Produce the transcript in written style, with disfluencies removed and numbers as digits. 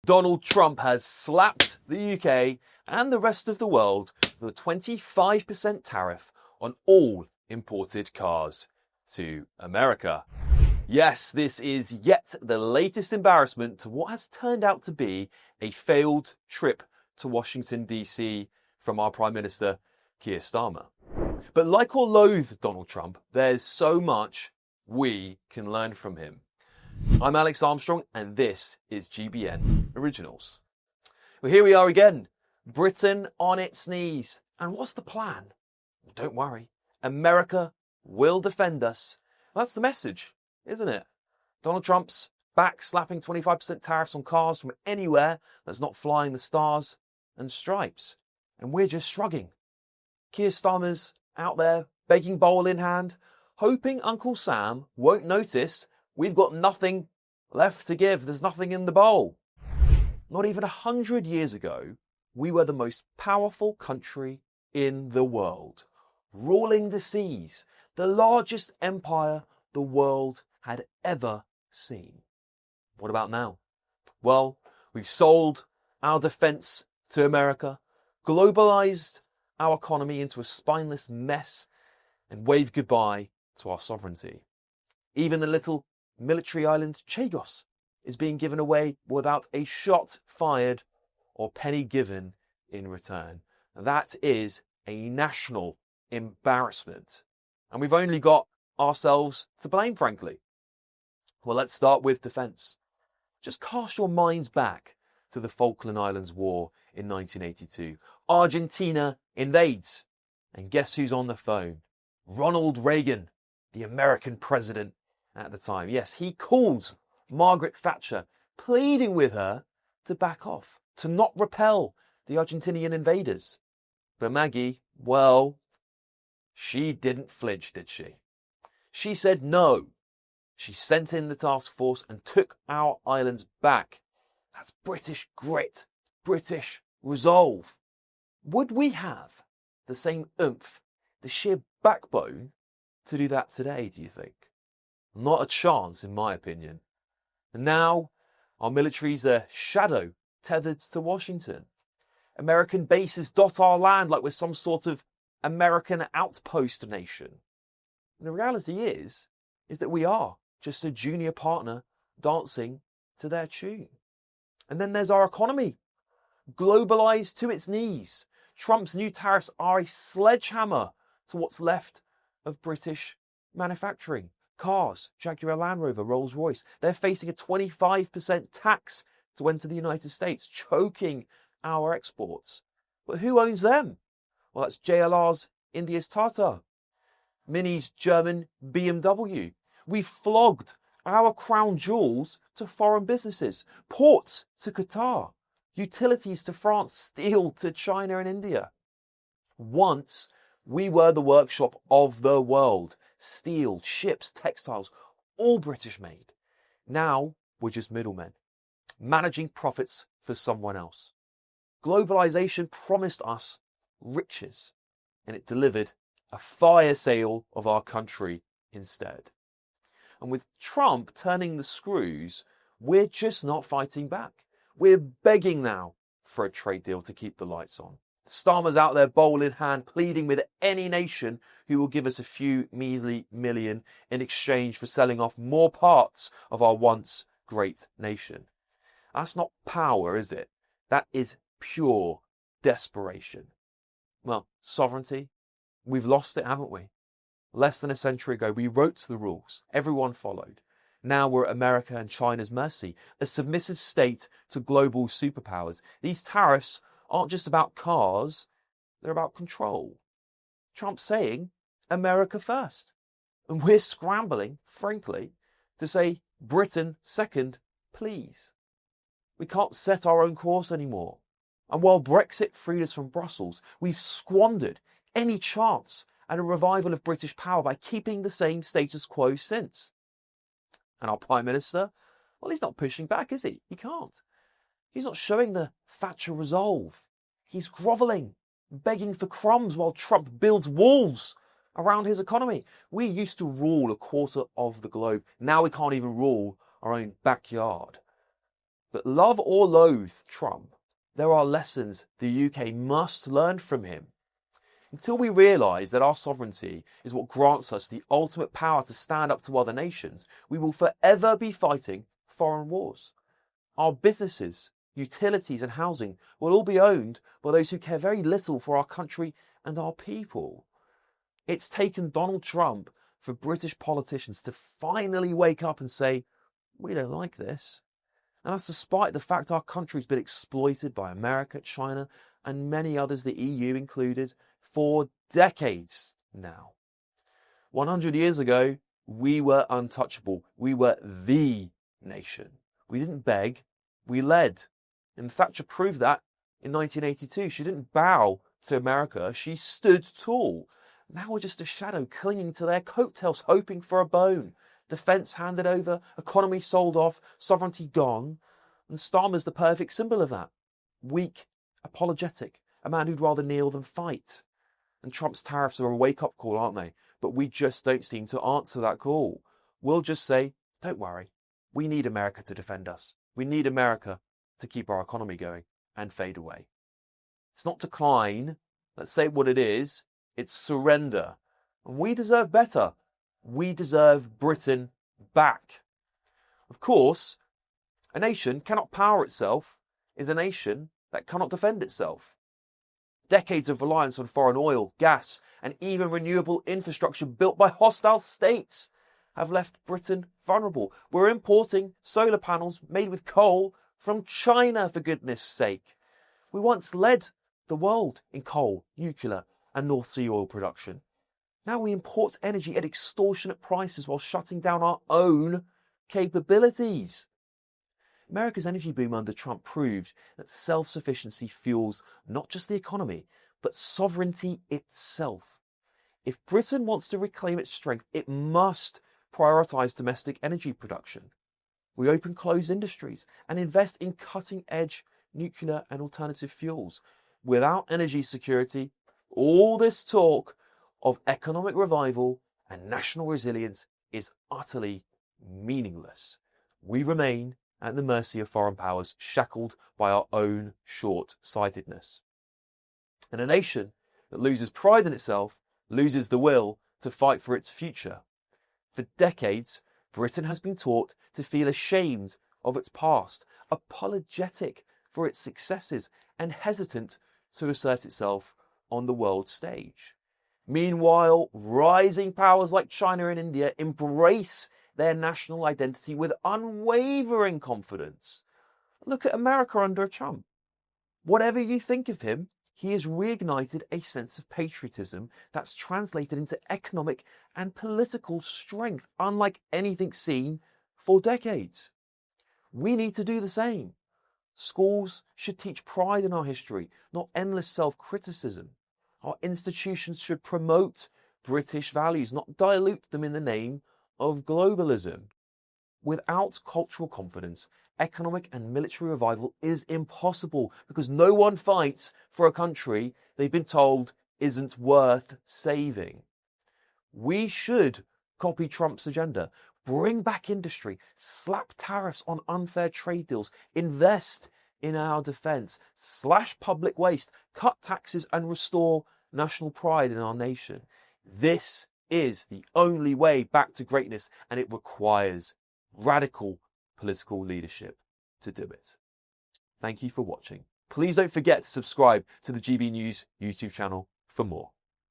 Donald Trump has slapped the UK and the rest of the world with a 25% tariff on all imported cars to America. Yes, this is yet the latest embarrassment to what has turned out to be a failed trip to Washington, D.C. from our Prime Minister, Keir Starmer. But like or loathe Donald Trump, there's so much we can learn from him. I'm Alex Armstrong, and this is GBN Originals. Well, here we are again. Britain on its knees. And what's the plan? Don't worry. America will defend us. That's the message, isn't it? Donald Trump's back slapping 25% tariffs on cars from anywhere that's not flying the stars and stripes. And we're just shrugging. Keir Starmer's out there begging bowl in hand, hoping Uncle Sam won't notice we've got nothing left to give. There's nothing in the bowl. Not even 100 years ago, we were the most powerful country in the world, ruling the seas, the largest empire the world had ever seen. What about now? Well, we've sold our defense to America, globalized our economy into a spineless mess, and waved goodbye to our sovereignty. Even the little military island Chagos is being given away without a shot fired or penny given in return. That is a national embarrassment. And we've only got ourselves to blame, frankly. Well, let's start with defence. Just cast your minds back to the Falkland Islands War in 1982. Argentina invades. And guess who's on the phone? Ronald Reagan, the American president at the time. Yes, he calls Margaret Thatcher, pleading with her to back off, to not repel the Argentinian invaders. But Maggie, well, she didn't flinch, did she? She said no. She sent in the task force and took our islands back. That's British grit, British resolve. Would we have the same oomph, the sheer backbone to do that today, do you think? Not a chance, in my opinion. And now, our military's a shadow tethered to Washington. American bases dot our land like we're some sort of American outpost nation. And the reality is that we are just a junior partner dancing to their tune. And then there's our economy, globalized to its knees. Trump's new tariffs are a sledgehammer to what's left of British manufacturing. Cars, Jaguar Land Rover, Rolls-Royce, they're facing a 25% tax to enter the United States, choking our exports. But who owns them? Well, that's JLR's India's Tata, Mini's German BMW. We've flogged our crown jewels to foreign businesses, ports to Qatar, utilities to France, steel to China and India. Once we were the workshop of the world. Steel, ships, textiles, all British made. Now we're just middlemen, managing profits for someone else. Globalization promised us riches, and it delivered a fire sale of our country instead. And with Trump turning the screws, we're just not fighting back. We're begging now for a trade deal to keep the lights on. Starmer's out there bowl in hand, pleading with any nation who will give us a few measly million in exchange for selling off more parts of our once great nation. That's not power, is it? That is pure desperation. Well, sovereignty, we've lost it, haven't we? Less than a century ago, we wrote the rules. Everyone followed. Now we're at America and China's mercy, a submissive state to global superpowers. These tariffs aren't just about cars, they're about control. Trump's saying, America first. And we're scrambling, frankly, to say, Britain second, please. We can't set our own course anymore. And while Brexit freed us from Brussels, we've squandered any chance at a revival of British power by keeping the same status quo since. And our Prime Minister, well, he's not pushing back, is he? He can't. He's not showing the Thatcher resolve. He's grovelling, begging for crumbs while Trump builds walls around his economy. We used to rule a quarter of the globe. Now we can't even rule our own backyard. But love or loathe Trump, there are lessons the UK must learn from him. Until we realise that our sovereignty is what grants us the ultimate power to stand up to other nations, we will forever be fighting foreign wars. Our businesses, utilities and housing will all be owned by those who care very little for our country and our people. It's taken Donald Trump for British politicians to finally wake up and say, we don't like this. And that's despite the fact our country's been exploited by America, China, and many others, the EU included, for decades now. 100 years ago, we were untouchable. We were the nation. We didn't beg, we led. And Thatcher proved that in 1982. She didn't bow to America, she stood tall. Now we're just a shadow clinging to their coattails, hoping for a bone. Defence handed over, economy sold off, sovereignty gone. And Starmer's the perfect symbol of that. Weak, apologetic, a man who'd rather kneel than fight. And Trump's tariffs are a wake-up call, aren't they? But we just don't seem to answer that call. We'll just say, don't worry. We need America to defend us. We need America to keep our economy going and fade away. It's not decline. Let's say what it is. It's surrender. And we deserve better. We deserve Britain back. Of course, a nation cannot power itself is a nation that cannot defend itself. Decades of reliance on foreign oil, gas, and even renewable infrastructure built by hostile states have left Britain vulnerable. We're importing solar panels made with coal from China, for goodness sake. We once led the world in coal, nuclear, and North Sea oil production. Now we import energy at extortionate prices while shutting down our own capabilities. America's energy boom under Trump proved that self-sufficiency fuels not just the economy, but sovereignty itself. If Britain wants to reclaim its strength, it must prioritise domestic energy production. We open closed industries and invest in cutting-edge nuclear and alternative fuels. Without energy security, all this talk of economic revival and national resilience is utterly meaningless. We remain at the mercy of foreign powers, shackled by our own short-sightedness. And a nation that loses pride in itself loses the will to fight for its future. For decades, Britain has been taught to feel ashamed of its past, apologetic for its successes, and hesitant to assert itself on the world stage. Meanwhile, rising powers like China and India embrace their national identity with unwavering confidence. Look at America under Trump. Whatever you think of him, he has reignited a sense of patriotism that's translated into economic and political strength, unlike anything seen for decades. We need to do the same. Schools should teach pride in our history, not endless self-criticism. Our institutions should promote British values, not dilute them in the name of globalism. Without cultural confidence, economic and military revival is impossible because no one fights for a country they've been told isn't worth saving. We should copy Trump's agenda, bring back industry, slap tariffs on unfair trade deals, invest in our defence, slash public waste, cut taxes and restore national pride in our nation. This is the only way back to greatness, and it requires radical political leadership to do it. Thank you for watching. Please don't forget to subscribe to the GB News YouTube channel for more.